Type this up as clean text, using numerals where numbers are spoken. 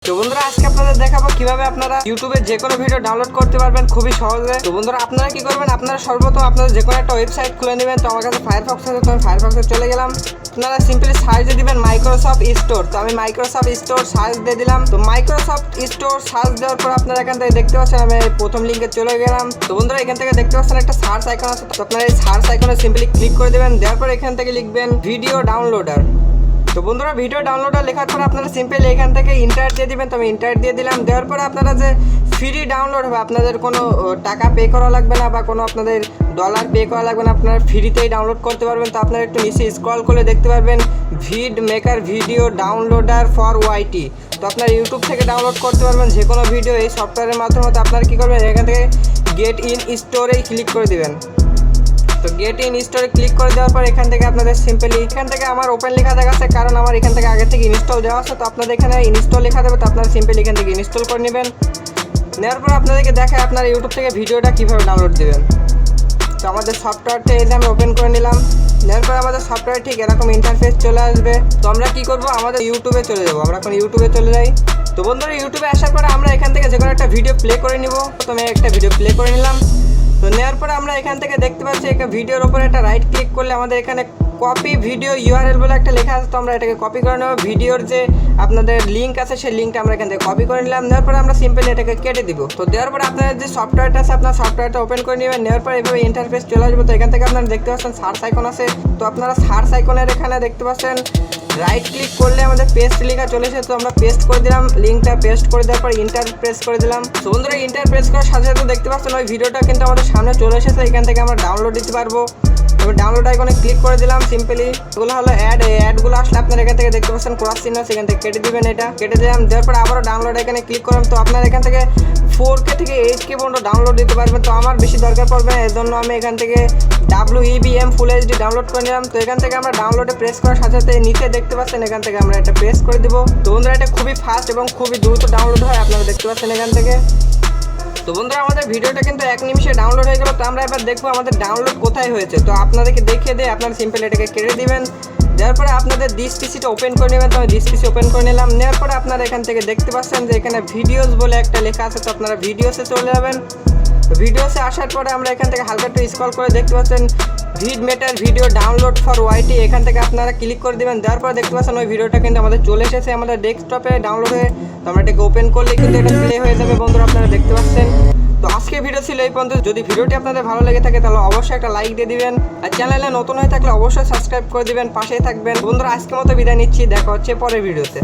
তো বন্ধুরা আজকে আপনাদের দেখাবো কিভাবে আপনারা ইউটিউবে যে কোনো ভিডিও ডাউনলোড করতে পারবেন খুবই সহজে। তো বন্ধুরা আপনারা কি করবেন, আপনারা সর্বপ্রথম আপনাদের যে কোনো একটা ওয়েবসাইট খুলে নেবেন। তো আমার কাছে ফায়ারফক্স আছে, তো আমি ফায়ারফক্সে চলে গেলাম। আপনারা সিম্পলি সার্চ দিয়ে দিবেন মাইক্রোসফট স্টোর। তো আমি মাইক্রোসফট স্টোর সার্চ দিয়ে দিলাম। তো মাইক্রোসফট স্টোর সার্চ দেওয়ার পর আপনারা এখান থেকে দেখতে পাচ্ছেন আমি প্রথম লিঙ্কে চলে গেলাম। তো বন্ধুরা এখান থেকে দেখতে পাচ্ছেন একটা সার্চ আইকন আছে। তো আপনারা এই সার্চ আইকনে সিম্পলি ক্লিক করে দেবেন। দেওয়ার পর এখান থেকে লিখবেন ভিডিও ডাউনলোডার। তো বন্ধুরা ভিডিও ডাউনলোডার লেখার পর আপনারা সিম্পলি এখান থেকে ইন্টারনেট দিয়ে দিবেন। তো আমি ইন্টারনেট দিয়ে দিলাম। দেওয়ার পরে আপনারা যে ফ্রি ডাউনলোড হবে, আপনাদের কোনো টাকা পে করা লাগবে না বা কোনো আপনাদের ডলার পে করা লাগবে না, আপনারা ফ্রিতেই ডাউনলোড করতে পারবেন। তো আপনারা একটু নিচে স্ক্রল করে দেখতে পারবেন ভিড মেকার ভিডিও ডাউনলোডার ফর ওয়াইটি। তো আপনারা ইউটিউব থেকে ডাউনলোড করতে পারবেন যে কোনো ভিডিও এই সফটওয়্যারের মাধ্যমে। তো আপনারা কী করবেন, এখান থেকে গেট ইন স্টোরেই ক্লিক করে দেবেন। তো গেট ইন স্টোরে ক্লিক করে দেওয়ার পর এখান থেকে আপনাদের সিম্পলি এখান থেকে আমার ওপেন লেখা দেখাচ্ছে, কারণ আমার এখান থেকে আগে থেকে ইনস্টল দেওয়া আছে। তো আপনাদের এখানে ইনস্টল লেখা দেবে। তো আপনারা সিম্পলি এখান থেকে ইনস্টল করে নেবেন। নেওয়ার পর আপনাদেরকে দেখায় আপনারা ইউটিউব থেকে ভিডিওটা কীভাবে ডাউনলোড দেবেন। তো আমাদের সফটওয়্যারটা এই যে আমি ওপেন করে নিলাম। নেওয়ার পর আমাদের সফটওয়্যার ঠিক এরকম ইন্টারফেস চলে আসবে। তো আমরা কী করবো, আমাদের ইউটিউবে চলে যাবো। আমরা এখন ইউটিউবে চলে যাই। তো বন্ধুরা ইউটিউবে আসার পরে আমরা এখান থেকে যে কোনো একটা ভিডিও প্লে করে নিব। তো আমি একটা ভিডিও প্লে করে নিলাম। তো নেওয়ার পরে আমরা এখান থেকে দেখতে পাচ্ছি একটা ভিডিওর ওপরে একটা রাইট ক্লিক করলে আমাদের এখানে কপি ভিডিও ইউআরএল বলে একটা লেখা আছে। তো আমরা এটাকে কপি করে নেব। ভিডিওর যে আপনাদের লিঙ্ক আছে সেই লিঙ্কটা আমরা এখান থেকে কপি করে নিলাম। নেওয়ার পরে আমরা সিম্পলি এটাকে কেটে দিব। তো দেওয়ার পরে আপনাদের যে সফটওয়্যারটা আছে আপনার সফটওয়্যারটা ওপেন করে নেবেন। নেওয়ার পরে এভাবে ইন্টারফেস চলে আসবে। তো এখান থেকে আপনারা দেখতে পাচ্ছেন সার্চ আইকন আছে। তো আপনারা সার্চ আইকনের এখানে দেখতে পাচ্ছেন রাইট ক্লিক করলে আমাদের পেস্ট লেখা চলে এসে। তো আমরা পেস্ট করে দিলাম, লিঙ্কটা পেস্ট করে দেওয়ার পর ইন্টার প্রেস করে দিলাম। তো বন্ধুরা ইন্টার প্রেস করার সাথে সাথে দেখতে পাচ্ছেন ওই ভিডিওটা কিন্তু আমাদের সামনে চলে এসেছে। এখান থেকে আমরা ডাউনলোড দিতে পারবো। আমি ডাউনলোড আইকনে ক্লিক করে দিলাম। সিম্পলি এগুলো হলো অ্যাড, এই অ্যাডগুলো আসলে আপনারা এখান থেকে দেখতে পাচ্ছেন ক্রস চিহ্ন, সেখান থেকে কেটে দিবেন। এটা কেটে দিলাম। দেওয়ার পর আবারও ডাউনলোড এখানে ক্লিক করলাম। তো আপনারা এখান থেকে 4K থেকে 8K পর্যন্ত ডাউনলোড দিতে পারবেন। তো আমার বেশি দরকার পড়বে না, এর জন্য আমি এখান থেকে WEBM ফুল HD ডাউনলোড করে নিলাম। তো এখান থেকে আমরা ডাউনলোডে প্রেস করার সাথে সাথে নিচে দেখতে পাচ্ছেন এখান থেকে আমরা এটা প্রেস করে দিব। তো বন্ধুরা এটা খুবই ফাস্ট এবং খুবই দ্রুত ডাউনলোড হয়, আপনারা দেখতে পাচ্ছেন এখান থেকে। তো বন্ধুরা আমাদের ভিডিওটা কিন্তু 1 নিমিষে ডাউনলোড হয়ে গেল। তো আমরা এবার দেখবো আমাদের ডাউনলোড কোথায় হয়েছে। তো আপনাদেরকে দেখিয়ে দিয়ে আপনারা সিম্পল এটাকে কেটে দিবেন। দেওয়ার পরে আপনাদের দিস পিসিটা ওপেন করে নেবেন। তো আমি দিস পিসি ওপেন করে নিলাম। নেওয়ার পরে আপনারা এখান থেকে দেখতে পাচ্ছেন যে এখানে ভিডিওস বলে একটা লেখা আছে। তো আপনারা ভিডিওসে চলে যাবেন। ভিডিওসে আসার পরে আমরা এখান থেকে হালকা একটু স্ক্রল করে দেখতে পাচ্ছেন ভিড মেটার ভিডিও ডাউনলোড ফর ওয়াইটি। এখান থেকে আপনারা ক্লিক করে দেবেন। দেওয়ার পরে দেখতে পাচ্ছেন ওই ভিডিওটা কিন্তু আমাদের চলে এসেছে আমাদের ডেস্কটপে ডাউনলোড হয়ে। তো আমরা এটাকে ওপেন করলে কিন্তু এটা প্লে হয়ে যাবে। বন্ধুরা আপনারা দেখতে পাচ্ছেন। তো আজকের ভিডিও ছিল এই পর্যন্ত। যদি ভিডিওটি আপনাদের ভালো লেগে থাকে তাহলে অবশ্যই একটা লাইক দিয়ে দিবেন। আর চ্যানেলে নতুন হয়ে থাকলে অবশ্যই সাবস্ক্রাইব করে দিবেন, পাশেই থাকবেন। বন্ধুরা আজকের মতো বিদায় নিচ্ছি, দেখা হচ্ছে পরের ভিডিওতে।